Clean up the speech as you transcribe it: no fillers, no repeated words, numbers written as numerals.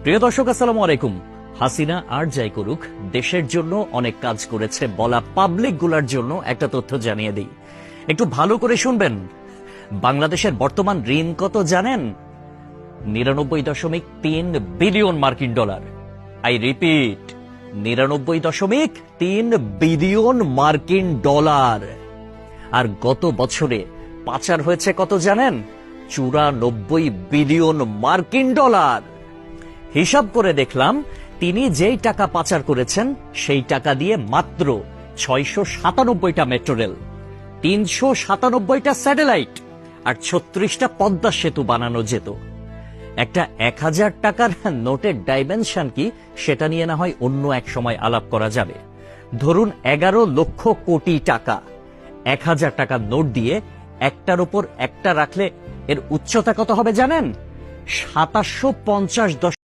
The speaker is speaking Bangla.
প্রিয় দর্শক, আসসালামু আলাইকুম। হাসিনা আর যাই করুক, দেশের জন্য অনেক কাজ করেছে বলা পাবলিক গুলার জন্য একটা তথ্য জানিয়ে দিই, একটু ভালো করে শুনবেন। বাংলাদেশের বর্তমান ঋণ কত জানেন? 99.3 বিলিয়ন মার্কিন ডলার। আই রিপিট, 99.3 বিলিয়ন মার্কিন ডলার। আর গত বছরে পাচার হয়েছে কত জানেন? 94 বিলিয়ন মার্কিন ডলার। হিসাব করে দেখলাম, তিনি যেই টাকা পাচার করেছেন সেই টাকা দিয়ে মাত্র 697টা মেট্রো রেল, 397টা স্যাটেলাইট আর 36টা পদ্মা সেতু বানানো যেত। একটা 1000 টাকার নোটের ডাইমেনশন কি, সেটা নিয়ে না হয় অন্য এক সময় আলাপ করা যাবে। ধরুন 11 লক্ষ কোটি টাকা 1000 টাকার নোট দিয়ে একটার উপর একটা রাখলে এর উচ্চতা কত হবে জানেন? 2750